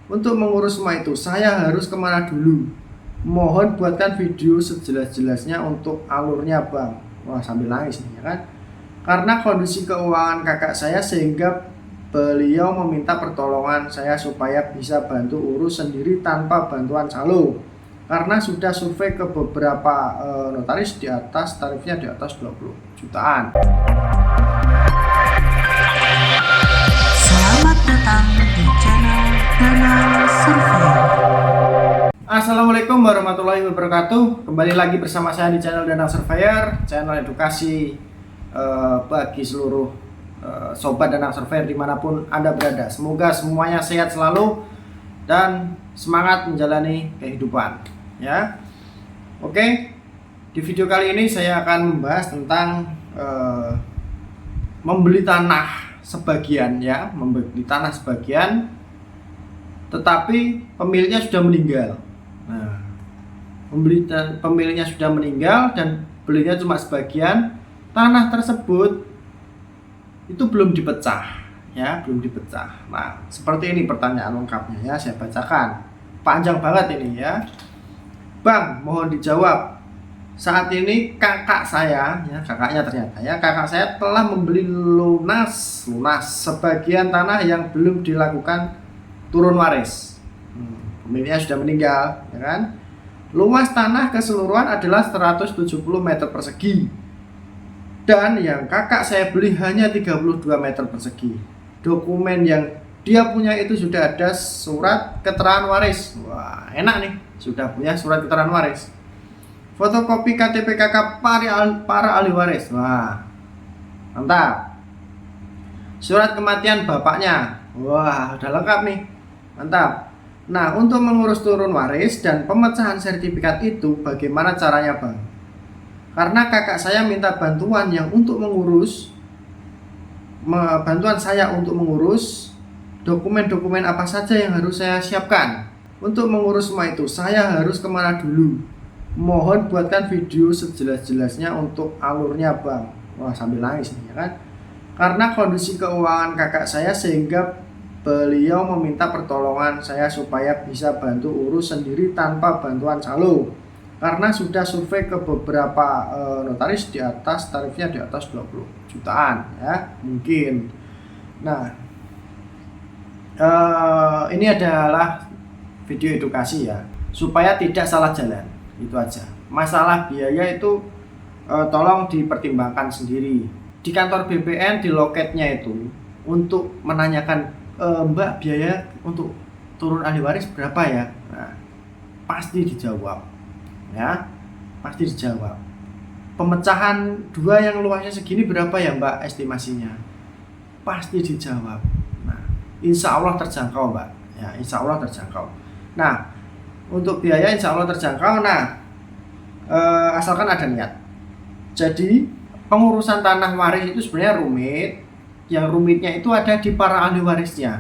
Untuk mengurus semua itu, saya harus kemana dulu? Mohon buatkan video sejelas-jelasnya untuk alurnya Bang. Wah, sambil nangis nih ya kan. Karena kondisi keuangan kakak saya sehingga beliau meminta pertolongan saya supaya bisa bantu urus sendiri tanpa bantuan calo. Karena sudah survei ke beberapa notaris di atas tarifnya di atas 20 jutaan. Selamat datang di channel Danang Surveyor. Assalamualaikum warahmatullahi wabarakatuh. Kembali lagi bersama saya di channel Danang Surveyor, channel edukasi bagi seluruh sobat Danang Surveyor dimanapun Anda berada. Semoga semuanya sehat selalu dan semangat menjalani kehidupan. Ya, oke. Di video kali ini saya akan membahas tentang membeli tanah sebagian, ya, membeli tanah sebagian, tetapi pemiliknya sudah meninggal. Nah, pemiliknya sudah meninggal dan belinya cuma sebagian. Tanah tersebut itu belum dipecah, ya, belum dipecah. Nah, seperti ini pertanyaan lengkapnya, ya, saya bacakan. Panjang banget ini, ya. Bang, mohon dijawab. Saat ini kakak saya, ya, kakaknya ternyata, ya, kakak saya telah membeli lunas sebagian tanah yang belum dilakukan turun waris. Pemiliknya sudah meninggal, ya kan? Luas tanah keseluruhan adalah 170 meter persegi. Dan yang kakak saya beli hanya 32 meter persegi. Dokumen yang dia punya itu sudah ada surat keterangan waris. Wah, enak nih, sudah punya surat keterangan waris. Fotokopi KTP KK para ahli waris. Wah, mantap. Surat kematian bapaknya. Wah, udah lengkap nih. Mantap. Nah, untuk mengurus turun waris dan pemecahan sertifikat itu bagaimana caranya, Bang? Karena kakak saya minta bantuan yang untuk mengurus, bantuan saya untuk mengurus dokumen-dokumen apa saja yang harus saya siapkan. Untuk mengurus semua itu, saya harus kemana dulu? Mohon buatkan video sejelas-jelasnya untuk alurnya, Bang. Wah, sambil nangis nih, ya kan. Karena kondisi keuangan kakak saya sehingga beliau meminta pertolongan saya supaya bisa bantu urus sendiri tanpa bantuan calo. Karena sudah survei ke beberapa notaris di atas tarifnya di atas 20 jutaan, ya, mungkin. Nah, ini adalah video edukasi, ya, supaya tidak salah jalan. Itu aja. Masalah biaya itu tolong dipertimbangkan sendiri. Di kantor BPN di loketnya itu untuk menanyakan, Mbak, biaya untuk turun ahli waris berapa ya? Nah, pasti dijawab, ya, pasti dijawab. Pemecahan dua yang luasnya segini berapa ya, Mbak, estimasinya? Pasti dijawab. Nah, insya Allah terjangkau, Mbak. Ya, insya Allah terjangkau. Nah, untuk biaya insya Allah terjangkau. Nah, asalkan ada niat. Jadi pengurusan tanah waris itu sebenarnya rumit. Yang rumitnya itu ada di para ahli warisnya.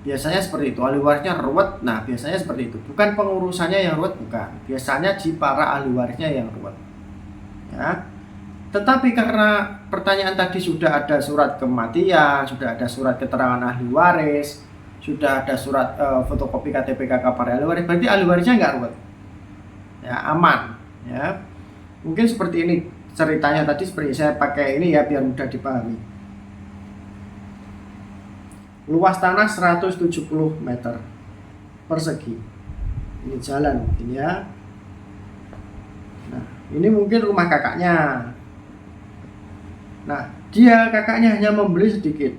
Biasanya seperti itu, ahli warisnya ruwet. Nah, biasanya seperti itu. Bukan pengurusannya yang ruwet, bukan. Biasanya di para ahli warisnya yang ruwet, ya. Tetapi karena pertanyaan tadi sudah ada surat kematian, sudah ada surat keterangan ahli waris, sudah ada surat fotokopi KTP KK para ahli waris, berarti ahli warisnya nggak ruwet, ya, aman, ya. Mungkin seperti ini ceritanya tadi, seperti saya pakai ini, ya, biar mudah dipahami. Luas tanah 170 meter persegi. Ini jalan mungkin, ya. Nah, ini mungkin rumah kakaknya. Nah, kakaknya hanya membeli sedikit.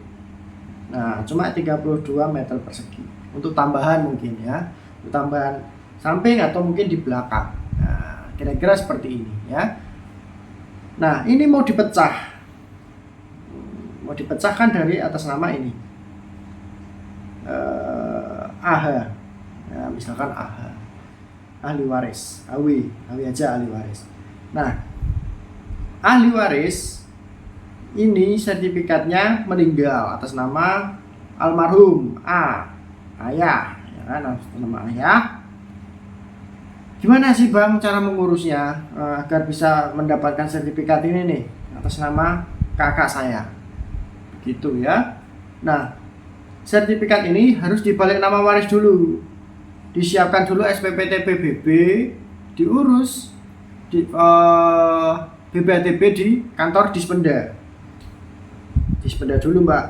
Nah, cuma 32 meter persegi. Untuk tambahan mungkin, ya. Untuk tambahan samping atau mungkin di belakang. Nah, kira-kira seperti ini, ya. Nah, ini mau dipecah. Mau dipecahkan dari atas nama ini. AH. Ya, misalkan AH. Ahli waris. AW aja ahli waris. Nah, ahli waris ini sertifikatnya meninggal atas nama almarhum A, ayah, ya kan, atas nama ayah. Gimana sih, Bang, cara mengurusnya agar bisa mendapatkan sertifikat ini nih atas nama kakak saya? Begitu, ya. Nah, sertifikat ini harus dibalik nama waris dulu. Disiapkan dulu SPPT PBB, diurus di BPATB di kantor Dispenda. Dispenda dulu, Mbak.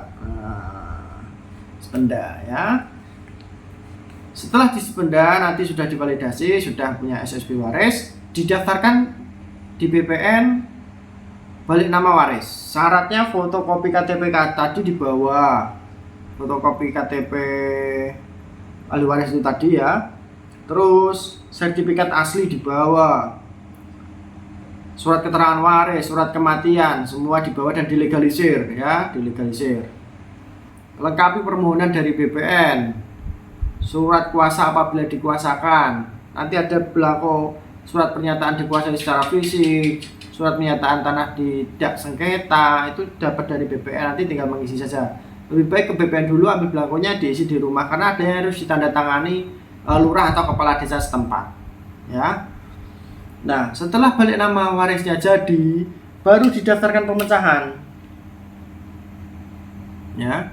Dispenda ya. Setelah Dispenda nanti sudah divalidasi, sudah punya SSB waris, didaftarkan di BPN balik nama waris. Syaratnya fotokopi KTP tadi di bawah. Fotokopi KTP ahli waris itu tadi ya. Terus sertifikat asli di bawah. Surat keterangan waris, surat kematian, semua di bawah dan dilegalisir ya, dilegalisir. Lengkapi permohonan dari BPN. Surat kuasa apabila dikuasakan. Nanti ada belangko surat pernyataan dikuasai secara fisik, surat pernyataan tanah tidak sengketa, itu dapat dari BPN, nanti tinggal mengisi saja. Lebih baik ke BPN dulu, ambil belangkonya diisi di rumah karena ada yang harus ditandatangani lurah atau kepala desa setempat. Ya. Nah, setelah balik nama warisnya jadi, baru didaftarkan pemecahan. Ya.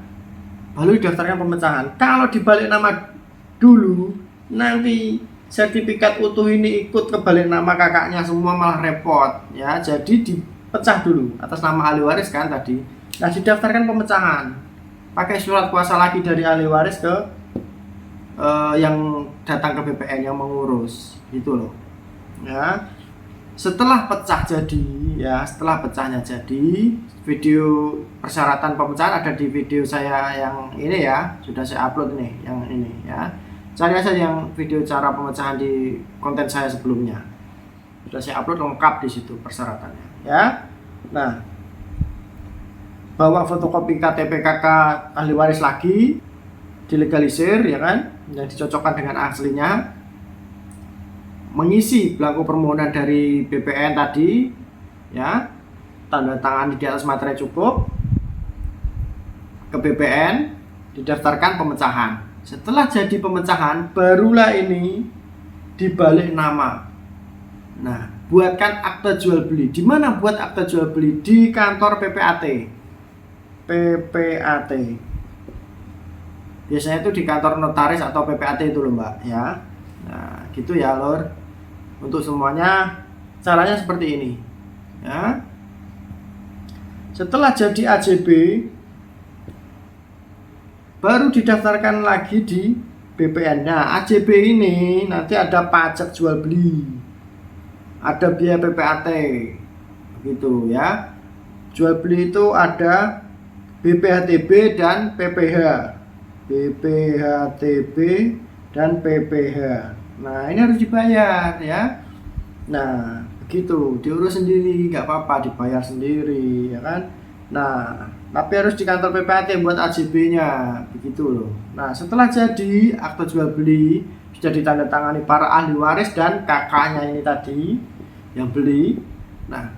Baru didaftarkan pemecahan. Kalau dibalik nama dulu, nanti sertifikat utuh ini ikut ke balik nama kakaknya semua, malah repot ya. Jadi dipecah dulu atas nama ahli waris kan tadi. Nah, didaftarkan pemecahan. Pakai surat kuasa lagi dari ahli waris ke yang datang ke BPN yang mengurus gitu loh. Ya. Setelah pecah jadi ya, setelah pecahnya jadi, video persyaratan pemecahan ada di video saya yang ini ya, sudah saya upload nih yang ini ya. Cari aja yang video cara pemecahan di konten saya sebelumnya. Sudah saya upload lengkap di situ persyaratannya ya. Nah, bawa fotokopi KTP kakak ahli waris lagi, dilegalisir ya kan, yang dicocokkan dengan aslinya. Mengisi belangko permohonan dari BPN tadi ya, tanda tangan di atas materai cukup, ke BPN, didaftarkan pemecahan. Setelah jadi pemecahan, barulah ini dibalik nama. Nah, buatkan akta jual beli. Di mana buat akta jual beli? Di kantor PPAT. PPAT. Biasanya itu di kantor notaris atau PPAT itu loh, Mbak ya. Nah, gitu ya, Lor. Untuk semuanya caranya seperti ini ya. Setelah jadi AJB, baru didaftarkan lagi di BPN. Nah, AJB ini nanti ada pajak jual beli, ada biaya PPAT gitu ya. Jual beli itu ada BPHTB dan PPH. BPHTB dan PPH. Nah, ini harus dibayar ya. Nah, begitu, diurus sendiri, nggak apa-apa, dibayar sendiri ya kan. Nah, tapi harus di kantor PPAT buat AJB-nya, begitu loh. Nah, setelah jadi akta jual beli, sudah ditandatangani para ahli waris dan kakaknya ini tadi yang beli. Nah,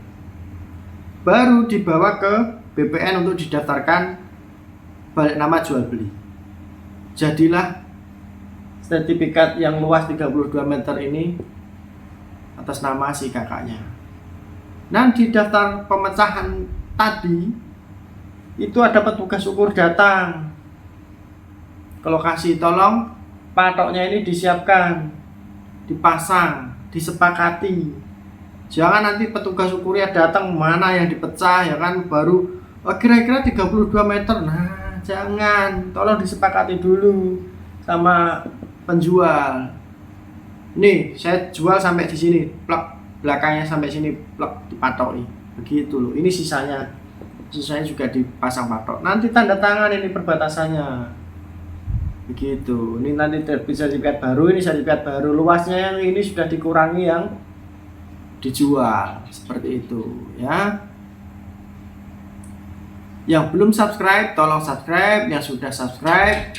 baru dibawa ke BPN untuk didaftarkan balik nama jual beli. Jadilah sertifikat yang luas 32 meter ini atas nama si kakaknya. Nah, di daftar pemecahan tadi itu ada petugas ukur datang ke lokasi. Tolong patoknya ini disiapkan, dipasang, disepakati. Jangan nanti petugas ukurnya datang mana yang dipecah ya kan, baru kira-kira 32 meter. Nah, jangan, tolong disepakati dulu sama penjual. Nih, saya jual sampai di sini, plak, belakangnya sampai sini, plak, dipatoki. Begitu loh. Ini sisanya juga dipasang patok. Nanti tanda tangan ini perbatasannya. Begitu. Ini nanti terbit sertifikat baru, ini sertifikat baru. Luasnya yang ini sudah dikurangi yang dijual. Seperti itu, ya. Yang belum subscribe, tolong subscribe. Yang sudah subscribe,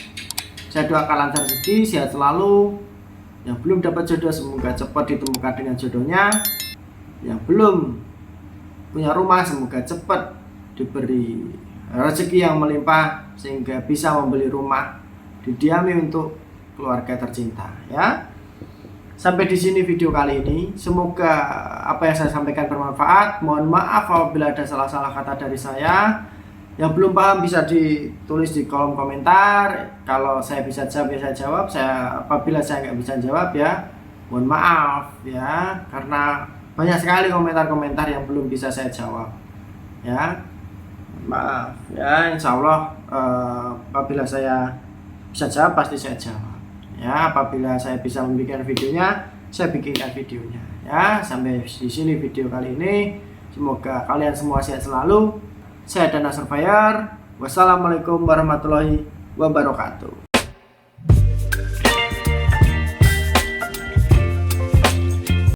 saya doakan lancar rezeki, sehat selalu. Yang belum dapat jodoh, semoga cepat ditemukan dengan jodohnya. Yang belum punya rumah, semoga cepat diberi rezeki yang melimpah sehingga bisa membeli rumah didiami untuk keluarga tercinta, ya. Sampai di sini video kali ini. Semoga apa yang saya sampaikan bermanfaat. Mohon maaf apabila ada salah-salah kata dari saya. Yang belum paham bisa ditulis di kolom komentar. Kalau saya bisa jawab ya saya jawab. Apabila saya nggak bisa jawab ya mohon maaf ya, karena banyak sekali komentar-komentar yang belum bisa saya jawab ya. Maaf ya, insya Allah apabila saya bisa jawab pasti saya jawab ya. Apabila saya bisa membuat videonya, saya bikinkan videonya ya. Sampai di sini video kali ini, semoga kalian semua sehat selalu. Saya Dana Surveyor. Wassalamualaikum warahmatullahi wabarakatuh.